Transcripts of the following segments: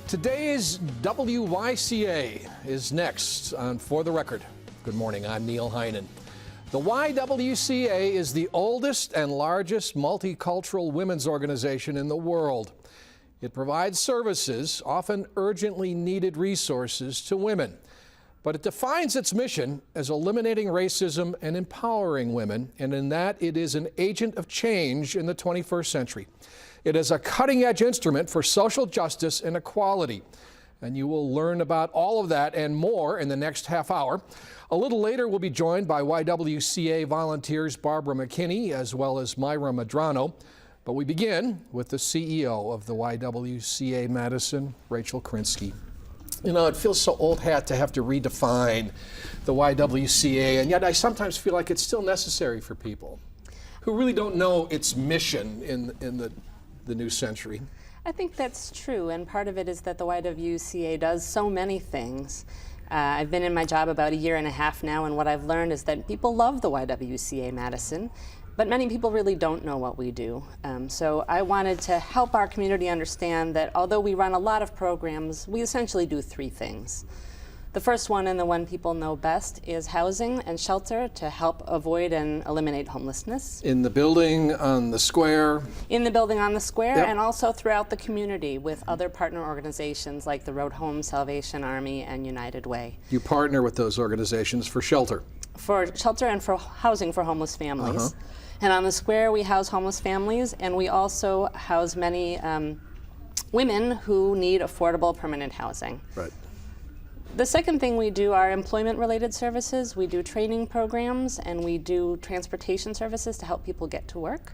Today's WYCA is next on For the Record. Good morning, I'm Neil Heinen. The YWCA is the oldest and largest multicultural women's organization in the world. It provides services, often urgently needed resources, to women. But it defines its mission as eliminating racism and empowering women, and in that it is an agent of change in the 21st century. It is a cutting-edge instrument for social justice and equality. And you will learn about all of that and more in the next half hour. A little later, we'll be joined by YWCA volunteers Barbara McKinney as well as Myra Madrano. But we begin with the CEO of the YWCA Madison, Rachel Krinsky. You know, it feels so old hat to have to redefine the YWCA, and yet I sometimes feel like it's still necessary for people who really don't know its mission in the new century. I think that's true, and part of it is that the YWCA does so many things. I've been in my job about a year and a half now, and what I've learned is that people love the YWCA Madison, but many people really don't know what we do. So I wanted to help our community understand that although we run a lot of programs, we essentially do three things. The first one, and the one people know best, is housing and shelter to help avoid and eliminate homelessness. In the building, on the square? In the building, on the square, Yep. And also throughout the community with other partner organizations like the Road Home, Salvation Army, and United Way. You partner with those organizations for shelter? For shelter and for housing for homeless families. And on the square, we house homeless families, and we also house many women who need affordable permanent housing. Right. The second thing we do are employment-related services. We do training programs, and we do transportation services to help people get to work.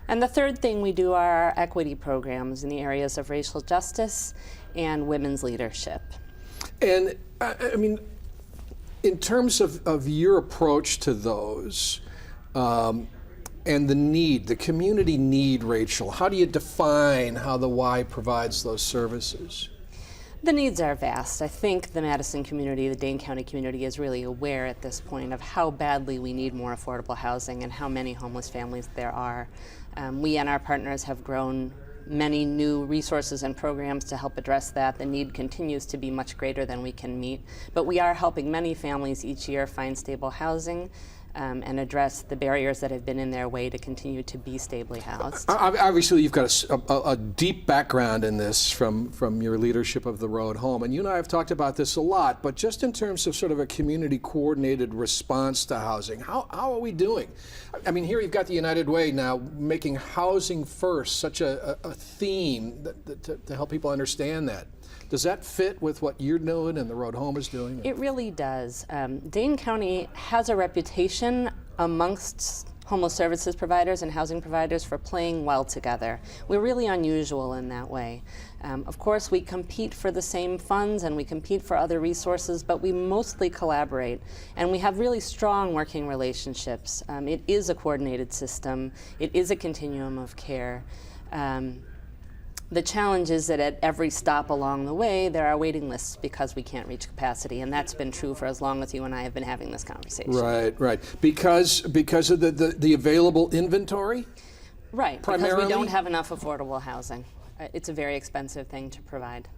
And the third thing we do are our equity programs in the areas of racial justice and women's leadership. And I mean, in terms of your approach to those, and the community need, Rachel, how do you define how the Y provides those services? The needs are vast. I think the Madison community, the Dane County community, is really aware at this point of how badly we need more affordable housing and how many homeless families there are. We and our partners have grown many new resources and programs to help address that. The need continues to be much greater than we can meet, but we are helping many families each year find stable housing and address the barriers that have been in their way to continue to be stably housed. Obviously, you've got a deep background in this from your leadership of the Road Home, and you and I have talked about this a lot, but just in terms of sort of a community-coordinated response to housing, how are we doing? I mean, here you've got the United Way now making housing first such a theme to help people understand that. Does that fit with what you're doing and the Road Home is doing? It really does. Dane County has a reputation amongst homeless services providers and housing providers for playing well together. We're really unusual in that way. Of course, we compete for the same funds and we compete for other resources, but we mostly collaborate. And we have really strong working relationships. It is a coordinated system. It is a continuum of care. The challenge is that at every stop along the way, there are waiting lists because we can't reach capacity, and that's been true for as long as you and I have been having this conversation. Right. Because of the available inventory? Right, primarily? Because we don't have enough affordable housing. It's a very expensive thing to provide.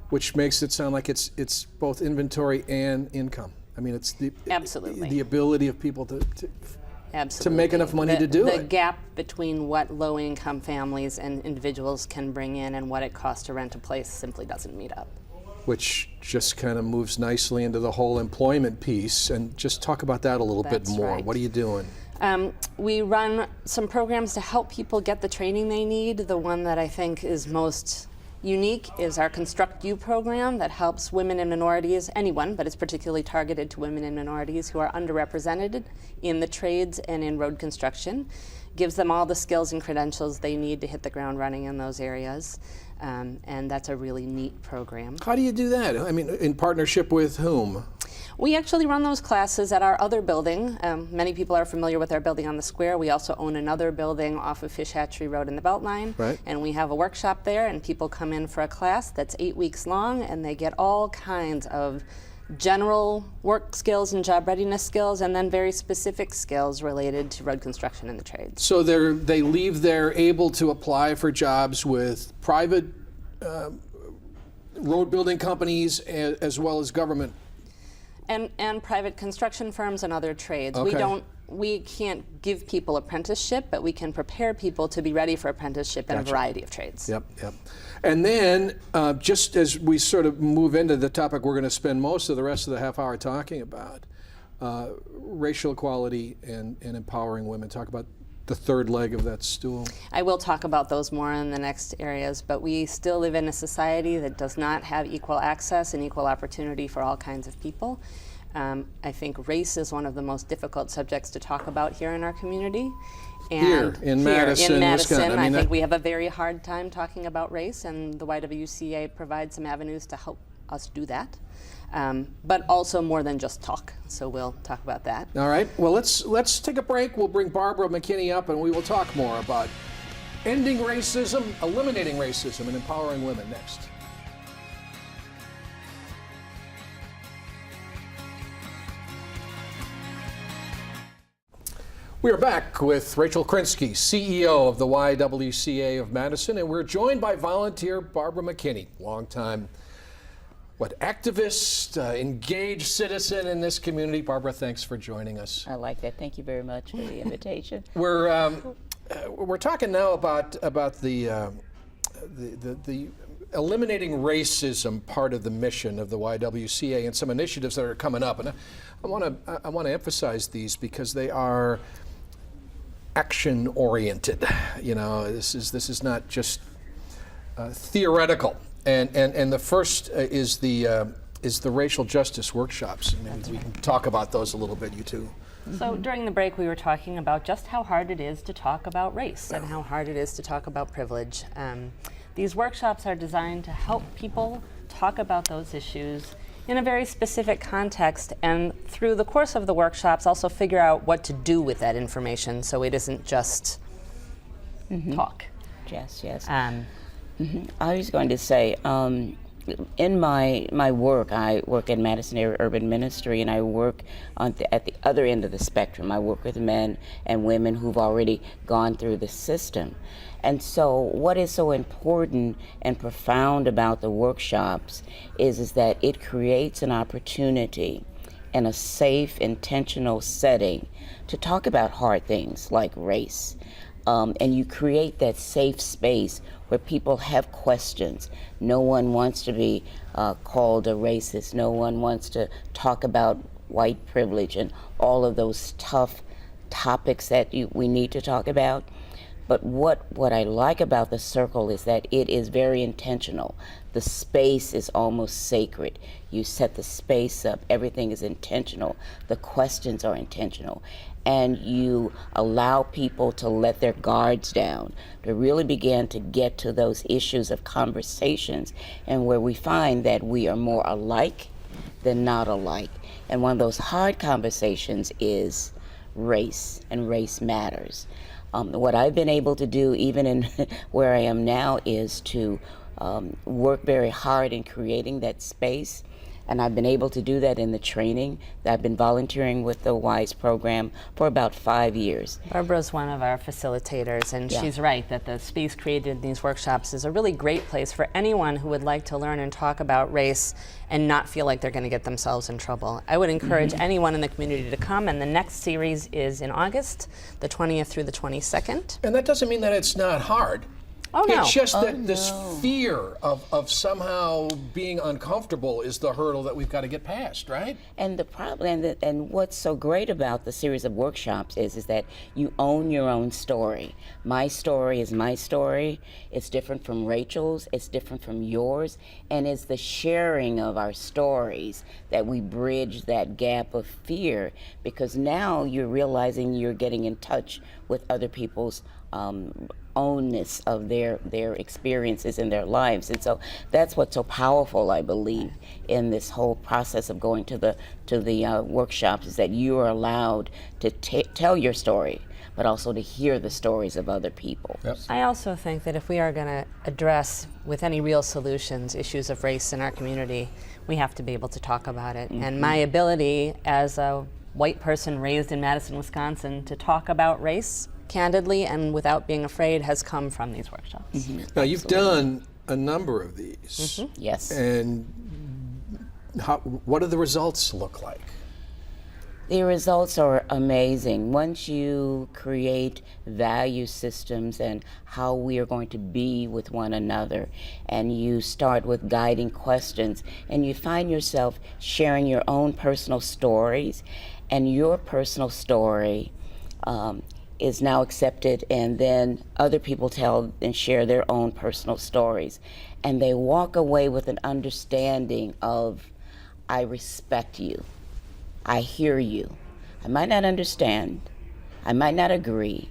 Which makes it sound like it's both inventory and income. I mean, it's Absolutely. The ability of people to Absolutely. make enough money to do it. The gap between what low-income families and individuals can bring in and what it costs to rent a place simply doesn't meet up. Which just kind of moves nicely into the whole employment piece. And just talk about that a little bit more. Right. What are you doing? We run some programs to help people get the training they need. The one that I think is most unique is our Construct You program that helps women and minorities, anyone, but it's particularly targeted to women and minorities who are underrepresented in the trades and in road construction. Gives them all the skills and credentials they need to hit the ground running in those areas. And that's a really neat program. How do you do that? I mean, in partnership with whom? We actually run those classes at our other building. Many people are familiar with our building on the square. We also own another building off of Fish Hatchery Road in the Beltline. Right. And we have a workshop there, and people come in for a class that's 8 weeks long, and they get all kinds of general work skills and job readiness skills, and then very specific skills related to road construction and the trades. So they leave there able to apply for jobs with private road building companies as well as government. And private construction firms and other trades. Okay. We can't give people apprenticeship, but we can prepare people to be ready for apprenticeship in a variety of trades. Yep. And then, just as we sort of move into the topic we're going to spend most of the rest of the half hour talking about, racial equality and empowering women. Talk about the third leg of that stool. I will talk about those more in the next areas, but we still live in a society that does not have equal access and equal opportunity for all kinds of people. I think race is one of the most difficult subjects to talk about here in our community. And here in Madison, Wisconsin. I think we have a very hard time talking about race, and the YWCA provides some avenues to help us do that. But also more than just talk, so we'll talk about that. All right, well, let's take a break. We'll bring Barbara McKinney up and we will talk more about ending racism, eliminating racism, and empowering women next. We are back with Rachel Krinsky, CEO of the YWCA of Madison, and we're joined by volunteer Barbara McKinney, longtime activist, engaged citizen in this community. Barbara, thanks for joining us. I like that. Thank you very much for the invitation. We're talking now about the eliminating racism part of the mission of the YWCA and some initiatives that are coming up, and I want to emphasize these because they are action oriented. You know, this is not just theoretical. And the first is the racial justice workshops. Maybe we can talk about those a little bit, you two. So during the break, we were talking about just how hard it is to talk about race and how hard it is to talk about privilege. These workshops are designed to help people talk about those issues in a very specific context, and through the course of the workshops also figure out what to do with that information so it isn't just talk. Yes. I was going to say, in my work, I work in Madison Area Urban Ministry, and I work at the other end of the spectrum. I work with men and women who've already gone through the system. And so what is so important and profound about the workshops is that it creates an opportunity in a safe, intentional setting to talk about hard things like race. And you create that safe space where people have questions. No one wants to be called a racist. No one wants to talk about white privilege and all of those tough topics that we need to talk about. But what I like about the circle is that it is very intentional. The space is almost sacred. You set the space up, everything is intentional. The questions are intentional. And you allow people to let their guards down, to really begin to get to those issues of conversations, and where we find that we are more alike than not alike. And one of those hard conversations is race, and race matters. What I've been able to do, even in where I am now, is to work very hard in creating that space. And I've been able to do that in the training. I've been volunteering with the WISE program for about 5 years. Barbara's one of our facilitators, and she's right that the space created in these workshops is a really great place for anyone who would like to learn and talk about race and not feel like they're going to get themselves in trouble. I would encourage anyone in the community to come, and the next series is in August, the 20th through the 22nd. And that doesn't mean that it's not hard. Oh, no. It's just that this fear of somehow being uncomfortable is the hurdle that we've got to get past, right? And the problem, and what's so great about the series of workshops is that you own your own story. My story is my story. It's different from Rachel's. It's different from yours. And it's the sharing of our stories that we bridge that gap of fear, because now you're realizing you're getting in touch with other people's ownness of their experiences in their lives. And so that's what's so powerful, I believe, in this whole process of going to the workshops, is that you are allowed to tell your story, but also to hear the stories of other people. Yep. I also think that if we are going to address with any real solutions issues of race in our community, we have to be able to talk about it. And my ability as a white person raised in Madison, Wisconsin, to talk about race candidly and without being afraid has come from these workshops. Now, you've done a number of these. Yes. And what do the results look like? The results are amazing. Once you create value systems and how we are going to be with one another, and you start with guiding questions, and you find yourself sharing your own personal stories, and your personal story is now accepted, and then other people tell and share their own personal stories. And they walk away with an understanding of, I respect you. I hear you. I might not understand. I might not agree,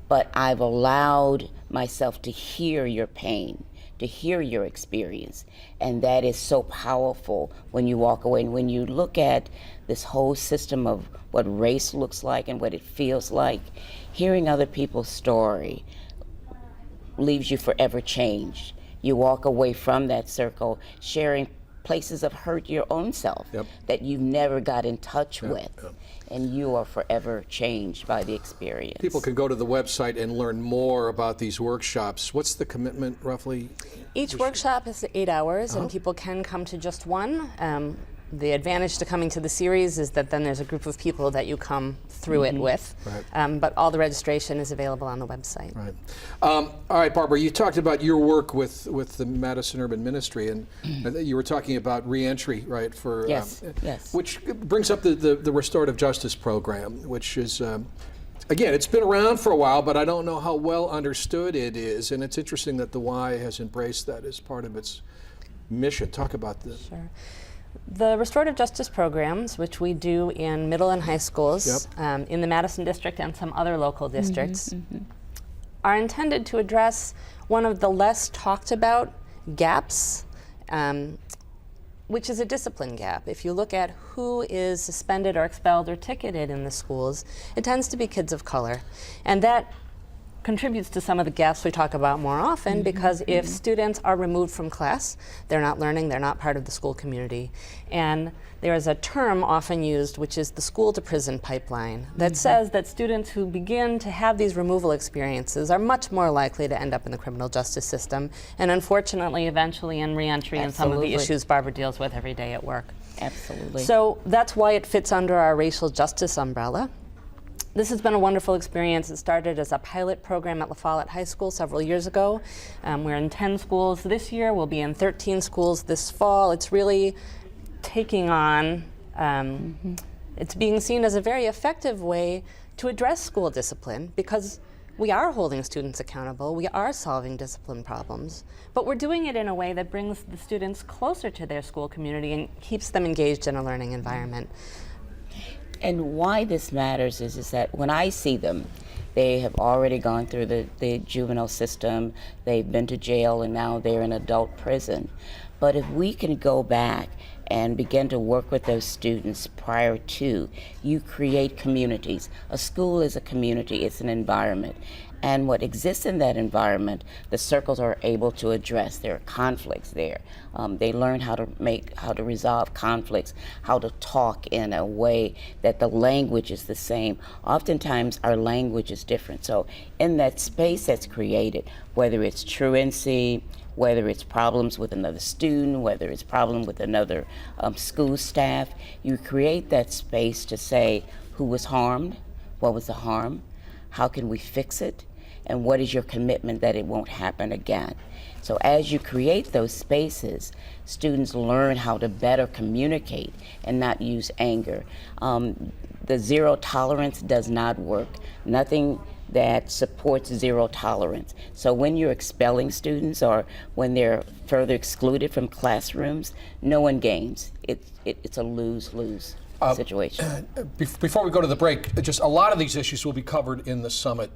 but I've allowed myself to hear your pain, to hear your experience. And that is so powerful when you walk away. And when you look at this whole system of what race looks like and what it feels like, hearing other people's story leaves you forever changed. You walk away from that circle sharing places of hurt your own self that you never got in touch with, and you are forever changed by the experience. People can go to the website and learn more about these workshops. What's the commitment roughly? Each workshop is 8 hours, and people can come to just one. The advantage to coming to the series is that then there's a group of people that you come through it with. But all the registration is available on the website. Right. All right, Barbara, you talked about your work with the Madison Urban Ministry, and you were talking about reentry, right? For yes. Which brings up the Restorative Justice program, which is again, it's been around for a while, but I don't know how well understood it is, and it's interesting that the Y has embraced that as part of its mission. Talk about this. Sure. The Restorative Justice programs, which we do in middle and high schools, in the Madison district and some other local districts, are intended to address one of the less talked about gaps, which is a discipline gap. If you look at who is suspended or expelled or ticketed in the schools, it tends to be kids of color. And that contributes to some of the gaps we talk about more often, because if students are removed from class, they're not learning, they're not part of the school community. And there is a term often used, which is the school to prison pipeline, that says that students who begin to have these removal experiences are much more likely to end up in the criminal justice system, and unfortunately eventually in reentry and some of the issues Barbara deals with every day at work. Absolutely. So that's why it fits under our racial justice umbrella. This has been a wonderful experience. It started as a pilot program at La Follette High School several years ago. We're in 10 schools this year. We'll be in 13 schools this fall. It's really taking on, it's being seen as a very effective way to address school discipline, because we are holding students accountable. We are solving discipline problems, but we're doing it in a way that brings the students closer to their school community and keeps them engaged in a learning environment. And why this matters is that when I see them, they have already gone through the juvenile system, they've been to jail, and now they're in adult prison. But if we can go back and begin to work with those students prior to, you create communities. A school is a community, it's an environment. And what exists in that environment, the circles are able to address. There are conflicts there. They learn how to resolve conflicts, how to talk in a way that the language is the same. Oftentimes our language is different. So in that space that's created, whether it's truancy, whether it's problems with another student, whether it's problem with another school staff, you create that space to say who was harmed, what was the harm, how can we fix it, and what is your commitment that it won't happen again. So as you create those spaces, students learn how to better communicate and not use anger. The zero tolerance does not work. Nothing that supports zero tolerance. So when you're expelling students or when they're further excluded from classrooms, no one gains. It's a lose-lose situation. Before we go to the break, just a lot of these issues will be covered in the summit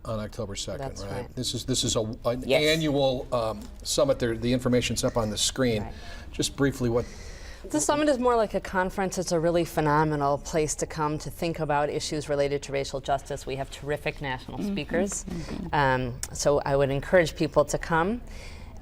on October 2nd, That's right. This is an annual summit. The information's up on the screen. Right. Just briefly, what? The summit is more like a conference. It's a really phenomenal place to come to think about issues related to racial justice. We have terrific national speakers. So I would encourage people to come.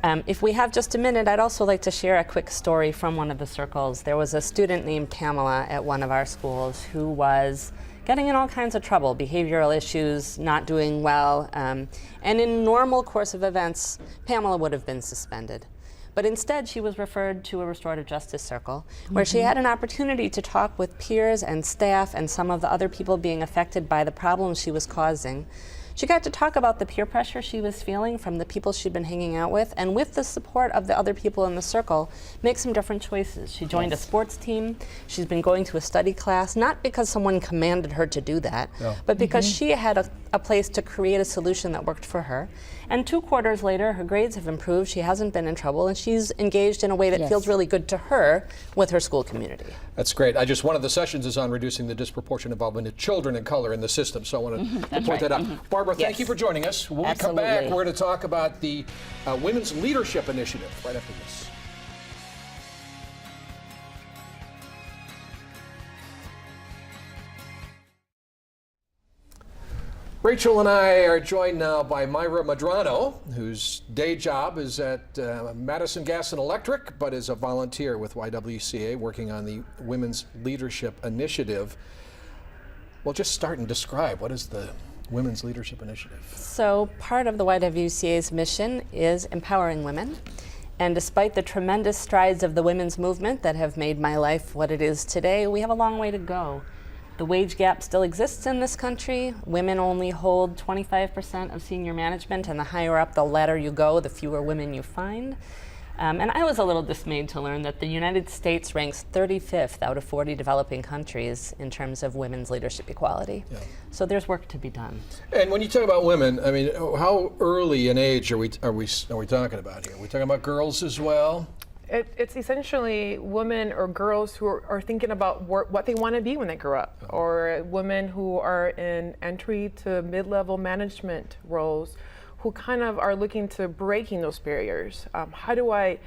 If we have just a minute, I'd also like to share a quick story from one of the circles. There was a student named Pamela at one of our schools who was getting in all kinds of trouble, behavioral issues, not doing well. And in normal course of events, Pamela would have been suspended. But instead, she was referred to a restorative justice circle, where she had an opportunity to talk with peers and staff and some of the other people being affected by the problems she was causing. She got to talk about the peer pressure she was feeling from the people she'd been hanging out with, and with the support of the other people in the circle, make some different choices. She joined a sports team. She's been going to a study class, not because someone commanded her to do that, but because she had a place to create a solution that worked for her. And 2 quarters later, her grades have improved. She hasn't been in trouble, and she's engaged in a way that feels really good to her with her school community. That's great. One of the sessions is on reducing the disproportionate involvement of children of color in the system, so I want to point that out. Barbara, thank you for joining us. When we come back, we're going to talk about the Women's Leadership Initiative right after this. Rachel and I are joined now by Myra Madrano, whose day job is at Madison Gas and Electric, but is a volunteer with YWCA working on the Women's Leadership Initiative. Well, just start and describe, what is the Women's Leadership Initiative? So part of the YWCA's mission is empowering women. And despite the tremendous strides of the women's movement that have made my life what it is today, we have a long way to go. The wage gap still exists in this country. Women only hold 25% of senior management, and the higher up the ladder you go, the fewer women you find. And I was a little dismayed to learn that the United States ranks 35th out of 40 developing countries in terms of women's leadership equality. Yeah. So there's work to be done. And when you talk about women, I mean, how early in age are we talking about here? Are we talking about girls as well? It's essentially women or girls who are thinking about what they want to be when they grow up, or women who are in entry to mid-level management roles who kind of are looking to breaking those barriers. How do I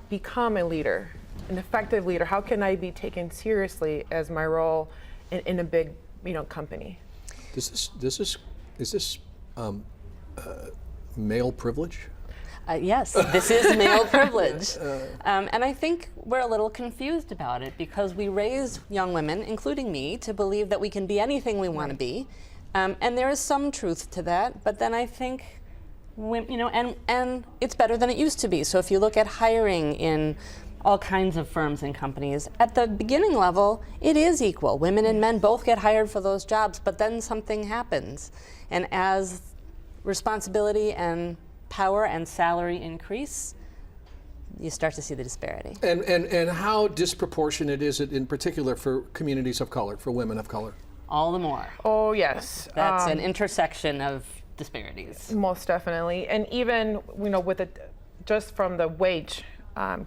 become a leader, an effective leader? How can I be taken seriously as my role in a big, company? Is this male privilege? Yes, this is male privilege. And I think we're a little confused about it because we raise young women, including me, to believe that we can be anything we want to be. And there is some truth to that, but then I think, and it's better than it used to be. So if you look at hiring in all kinds of firms and companies, at the beginning level, it is equal. Women and men both get hired for those jobs, but then something happens. And as responsibility and power and salary increase, you start to see the disparity. And how disproportionate is it in particular for communities of color, for women of color? All the more. Oh, yes. That's an intersection of disparities. Most definitely. And even, with it, just from the wage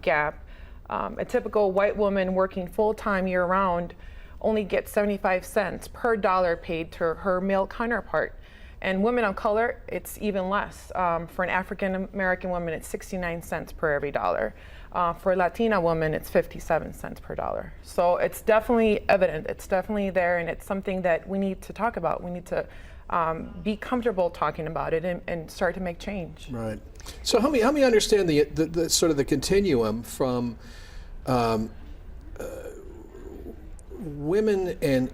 gap, a typical white woman working full-time year-round only gets 75 cents per dollar paid to her male counterpart. And women of color, it's even less. For an African American woman, it's 69 cents per every dollar. For a Latina woman, it's 57 cents per dollar. So it's definitely evident, it's definitely there, and it's something that we need to talk about. We need to be comfortable talking about it and start to make change. Right. So help me understand the sort of the continuum from women and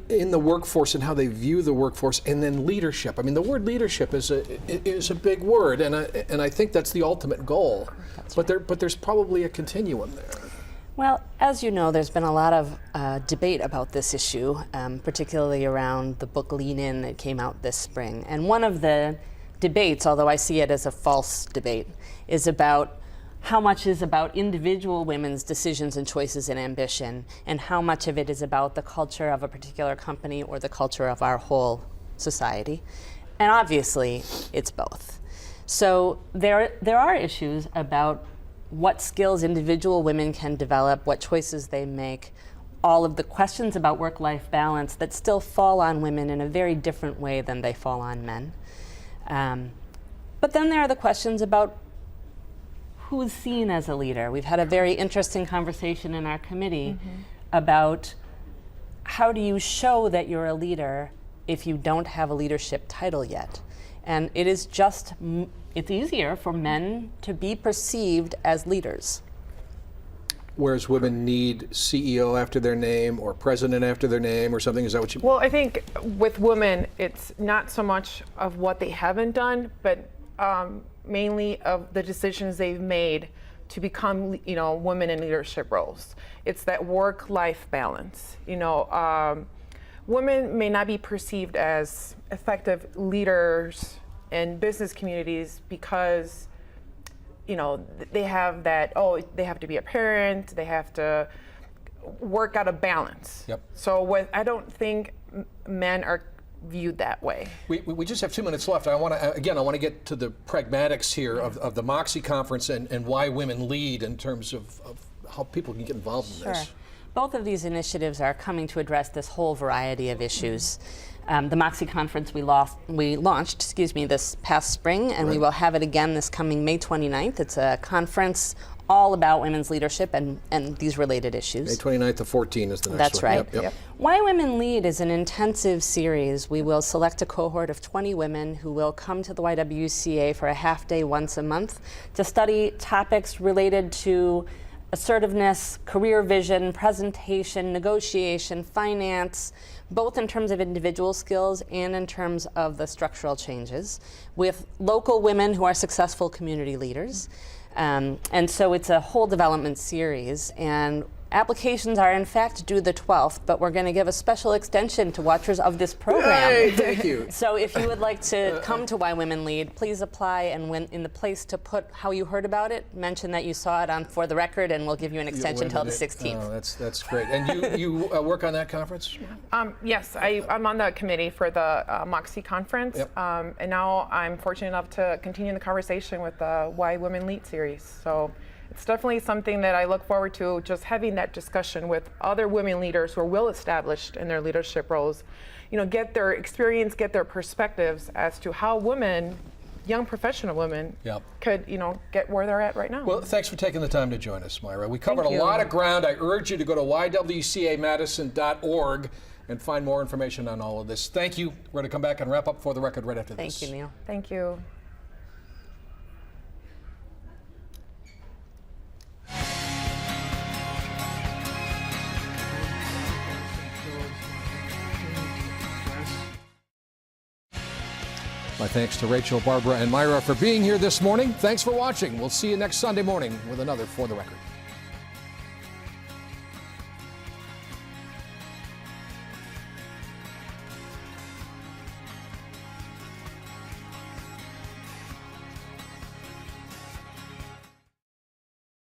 in the workforce and how they view the workforce, and then leadership. I mean, the word leadership is a big word, and I think that's the ultimate goal. But there's probably a continuum there. Well, as you know, there's been a lot of debate about this issue, particularly around the book Lean In that came out this spring. And one of the debates, although I see it as a false debate, is about how much is about individual women's decisions and choices and ambition, and how much of it is about the culture of a particular company or the culture of our whole society. And obviously, it's both. So there are issues about what skills individual women can develop, what choices they make, all of the questions about work-life balance that still fall on women in a very different way than they fall on men. But then there are the questions about who's seen as a leader. We've had a very interesting conversation in our committee about how do you show that you're a leader if you don't have a leadership title yet. And it is it's easier for men to be perceived as leaders. whereas women need CEO after their name or president after their name or something? Is that what you? Well, I think with women, it's not so much of what they haven't done, but mainly of the decisions they've made to become, women in leadership roles. It's that work-life balance. Women may not be perceived as effective leaders in business communities because, they have that, they have to be a parent, they have to work out a balance. Yep. So I don't think men are viewed that way. We just have 2 minutes left. I want to get to the pragmatics here of the MOXIE conference and why women lead in terms of how people can get involved in this. Both of these initiatives are coming to address this whole variety of issues. The MOXIE conference we launched this past spring, and we will have it again this coming May 29th. It's a conference all about women's leadership and these related issues. May 29th to 14 is the next That's one. right. Yep. Why Women Lead is an intensive series. We will select a cohort of 20 women who will come to the YWCA for a half day once a month to study topics related to assertiveness, career vision, presentation, negotiation, finance, both in terms of individual skills and in terms of the structural changes, with local women who are successful community leaders. And so it's a whole development series, and applications are in fact due the 12th, but we're going to give a special extension to watchers of this program. Hey, thank you. So if you would like to come to Why Women Lead, please apply, and when in the place to put how you heard about it, mention that you saw it on For the Record, and we'll give you an extension until the 16th. Oh, that's great. And you work on that conference? Yes, I'm on the committee for the MOXIE conference, Yep. and now I'm fortunate enough to continue the conversation with the Why Women Lead series. So it's definitely something that I look forward to, just having that discussion with other women leaders who are well established in their leadership roles, get their experience, get their perspectives as to how women, young professional women, could, get where they're at right now. Well, thanks for taking the time to join us, Myra. We covered Thank a you. lot of ground. I urge you to go to YWCAMadison.org and find more information on all of this. Thank you. We're going to come back and wrap up For the Record right after this. Thank you, Neil. Thank you. My thanks to Rachel, Barbara, and Myra for being here this morning. Thanks for watching. We'll see you next Sunday morning with another For the Record.